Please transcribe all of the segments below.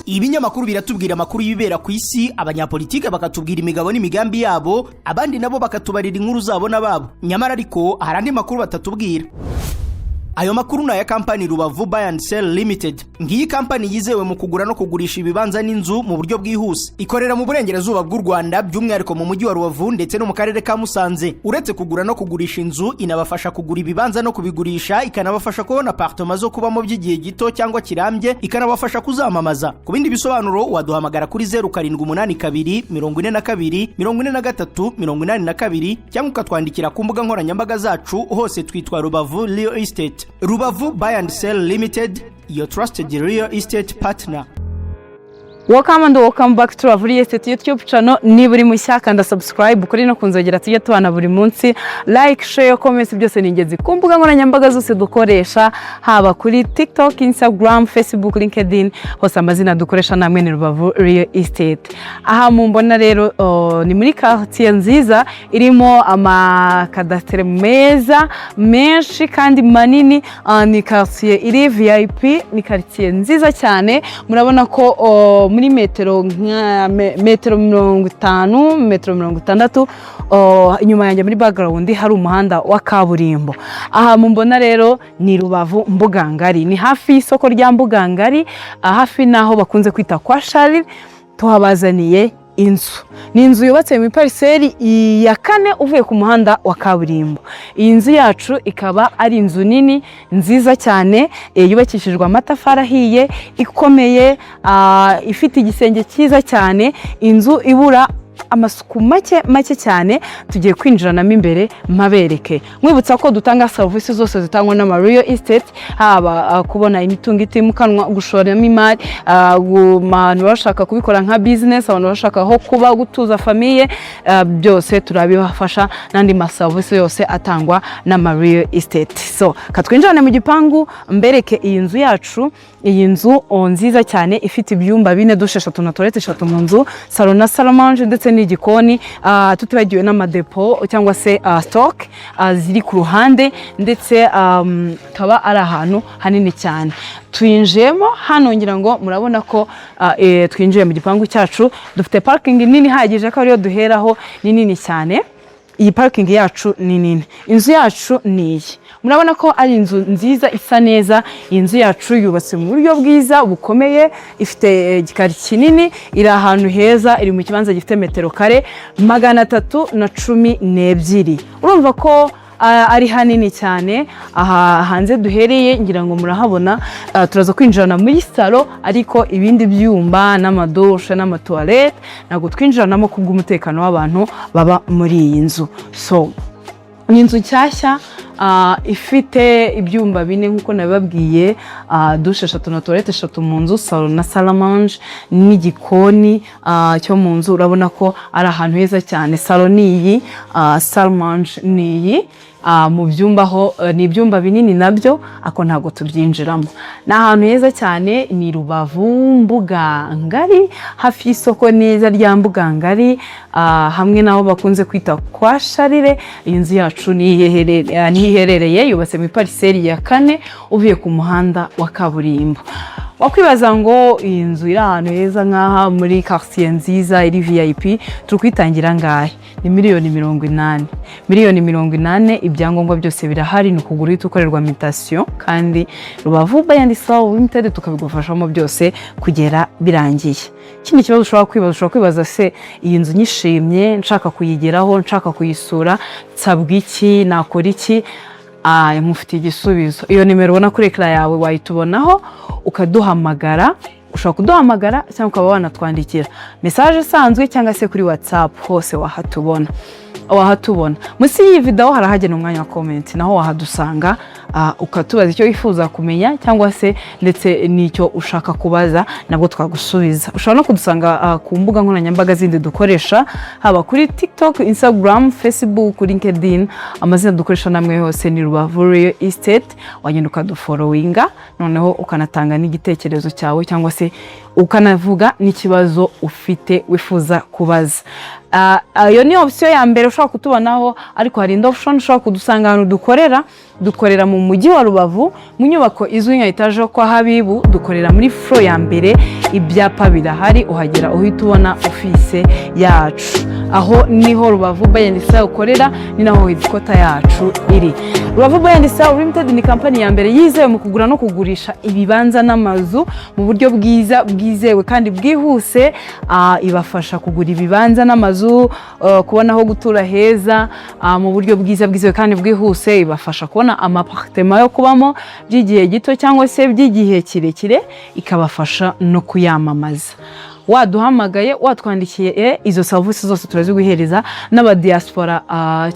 Ibinyamakuru biratubwira amakuru y'ibibera ku isi, abanyapolitike bakatubwira imigabo n'imigambi yabo, abandi nabo bakatubarira inkuru zabo n'ababo. Nyamara ariko hari andi makuru batatubwira. Ayo makuru na ya kampani Rubavu Buy and Sell Limited. Ngiyi kampani yizewe mu kugura no kugurisha ibibanza n'inzu mu buryo bwihuse. Ikorera mu burengerazuba bw'u Rwanda, by'umwihariko mu mujyi wa Rubavu ndetse no mu karere ka Musanze. Uretse kugura no kugurisha inzu, inabafasha kugura ibibanza no kubigurisha, ikanabafasha kubona apartment zo kubamo by'igihe gito cyangwa kirambye, ikanabafasha kuzamamaza. Ku bindi bisobanuro waduhamagara kuri 0782 42 43 82 cyangwa ukatwandikira ku mbuga nkoranyambaga zacu, hose twitwa Rubavu Real Estate. Rubavu Buy and Sell Limited, your trusted real estate partner. Welcome and welcome back to Rubavu Real Estate YouTube channel. Niba uri mushya kanda subscribe kuri no kunzogera tujye tubana buri munsi, like, share, comment, byose ni ingenzi. Ku mbuga nkoranyambaga zose dukoresha, haba kuri TikTok, Instagram, Facebook, LinkedIn, hose amazina dukoresha namwe ni Rubavu Real Estate. Aha mumbona rero ni muri quartier nziza irimo amakadastre meza menshi kandi manini. Ni quartier iri VIP, ni quartier nziza cyane. Murabona ko muri metero 50 metero 60 inyuma yanjye muri background hari umuhanda wa kaburimbo. Aha mumbona rero ni Rubavu Mbugangari, ni hafi y'isoko rya Mbugangari, hafi naho bakunze kwita kwa Charles. Tuhabazaniye inzu. Ni inzu yubatse mu parcelle ya 4 uvuye ku muhanda wa kaburimbo. Iyi nzu yacu ikaba ari inzu nini nziza cyane, yubakishijwe amatafari ahiye, ikomeye, ifite igisenge cyiza cyane, inzu ibura amasuku make cyane. Tugiye kwinjiranamo imbere mabereke. Mwibutsa ko dutanga services zose zitangwa na Real Estate, haba kubona imitungo itimukanwa, gushoramo imari, abantu bashaka kubikora nka business, abantu bashaka ho kuba gutuza famille, byose turabibafasha, nandi ma services yose atangwa na Real Estate. So katwinjirane mu gipangu mbereke iyi nzu yacu. Iyi nzu nziza cyane ifite ibyumba 4, dushe 3 na toilette 3 mu nzu, salon na salle à manger ndetse n'igikoni, tutibagiwe n'amadepo cyangwa se stock ziri ku ruhande, ndetse kaba ari ahantu hanini cyane. Twinjemo hano ngira ngo murabona ko twinjiye mu gipangu cyacu. Dufite parking nini hagije ko ariyo duheraho, ni nini cyane. Iyi parking yacu ni nini. Inzu yacu ni iyi. Murabona ko ari inzu nziza isa neza. Inzu yacu yubatse mu buryo bwiza bukomeye, ifite igikari kinini, iri ahantu heza, iri mu kibanza gifite metero kare 312. Urumva ko ari hanini cyane. Aha hanze duhereye ngira ngo murahabona, turaza kwinjirana muri salo, ariko ibindi byumba n'amadoshe n'amatoilette nago twinjiranamo kubw'umutekano w'abantu baba muri iyi nzu. So ni inzu nshyashya, ifite ibyumba 4 nkuko nabibabwiye, dushe 3 na toilette 3 mu nzu, salon na salle à manger n'igikoni cyo mu nzu. Urabona ko ari ahantu heza cyane. Salon ni iyi, salle à manger ni iyi. Mu byumba ho ni ibyumba binini nabyo, ako ntago tubyinjiramo. Na ahantu heza cyane. Ni Rubavu Mbugangari, hafi y'isoko neza rya Mbugangari, hamwe naho bakunze kwita kwa Charles. Inzu yacu ni iherereye, yubatse mu parcelle ya 4 uvuye ku muhanda wa kaburimbo. Wakwibaza ngo iyi nzu iri ahantu heza nkaha muri quartier nziza iri VIP, turukwitangira ngahe? Ni miliyoni 80. Ibyangombwa byose birahari, ni ukugura itukorerwa mutation, kandi Rubavu Buy and Sell Limited tukabigufashamo byose kugera birangiye. Kindi kibazo ushobora kwibaza se iyi nzu nyishimye, nshaka kuyigeraho, nshaka kuyisura, nsabwa iki, nakora iki? Mufite igisubizo. Iyo nimero ubona kuri ekara yawe wayitubonaho ukaduhamagara. Ushobora kuduhamagara cyangwa ukaba wanatwandikira message isanzwe cyangwa se kuri WhatsApp, hose wahatubona. Munsi y'iyi video harahagena umwanya wa comment, naho wahadusanga, ukatubaza icyo wifuza kumenya cyangwa se ndetse n'icyo ushaka kubaza, nabwo twagusubiza. Ushobora no kudusanga ku mbuga nkoranyambaga zindi dukoresha, haba kuri TikTok, Instagram, Facebook, LinkedIn. Amazina dukoresha namwe hose ni Rubavu Real Estate. Wagenda ukadufollowinga, noneho ukanatanga n'igitekerezo cyawe cyangwa se ukanavuga n'ikibazo ufite wifuza kubaza. Iyo ni option ya mbere ushobora kutubonaho, ariko hari indi option ushobora kudusanga ahantu dukorera mu mujyi wa Rubavu mu nyubako izwi nka etage kwa Habibu, dukorera muri floor ya mbere, ibyapa birahari, uhagera uhita ubona office yacu. Aho niho Rubavu Buy and Sell ukorera, ni naho headquarter yacu iri. Rubavu Buy and Sell Limited ni company ya mbere yizewe mu kugura no kugurisha ibibanza n'amazu mu buryo bwiza, bwizewe kandi bwihuse. Ibafasha kugura ibibanza n'amazu, kubona aho gutura heza mu buryo bwiza, bwizewe kandi bwihuse. Ibafasha kubona amapartement yo kubamo by'igihe gito cyangwa se by'igihe kirekire, ikabafasha no kuyamamaza. Waduhamagaye, watwandikiye, izo services zose turaziguhereza. N'aba diaspora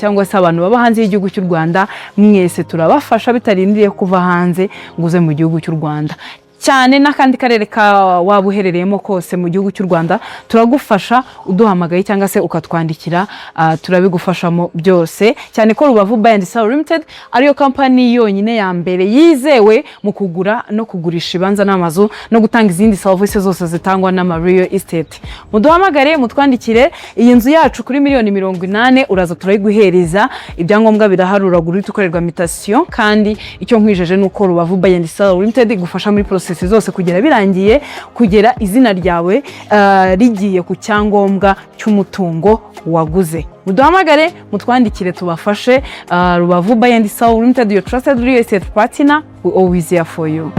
cyangwa se abantu baba hanze y'igihugu cy'u Rwanda, mwese turabafasha bitarindiriye kuva hanze nguze mu gihugu cy'u Rwanda. Cyane n'akandi karere ka wabuherereyemo kose mu gihugu cy'u Rwanda, turagufasha uduhamagaye cyangwa se ukatwandikira, turabigufashamo byose. Cyane ko Rubavu Buy and Sell Limited ariyo company yonyine ya mbere yizewe mu kugura no kugurisha ibanza n'amazu no gutanga izindi services zose zitangwa n'ama real estate. Muduhamagare, mutwandikire. Iyi nzu yacu kuri $80,000 uraza turayiguhereza. Ibyangombwa biraharura, guri tukorerwa mutation, kandi icyo nkwijeje nuko Rubavu Buy and Sell Limited igufasha muri process zose kugera birangiye, kugera izina ryawe rigiye ku cyangombwa cy'umutungo waguze. Muduhamagare, mutwandikire, tubafashe. Rubavu Buy and Sell Limited, your trusted real estate partner, we always here for you.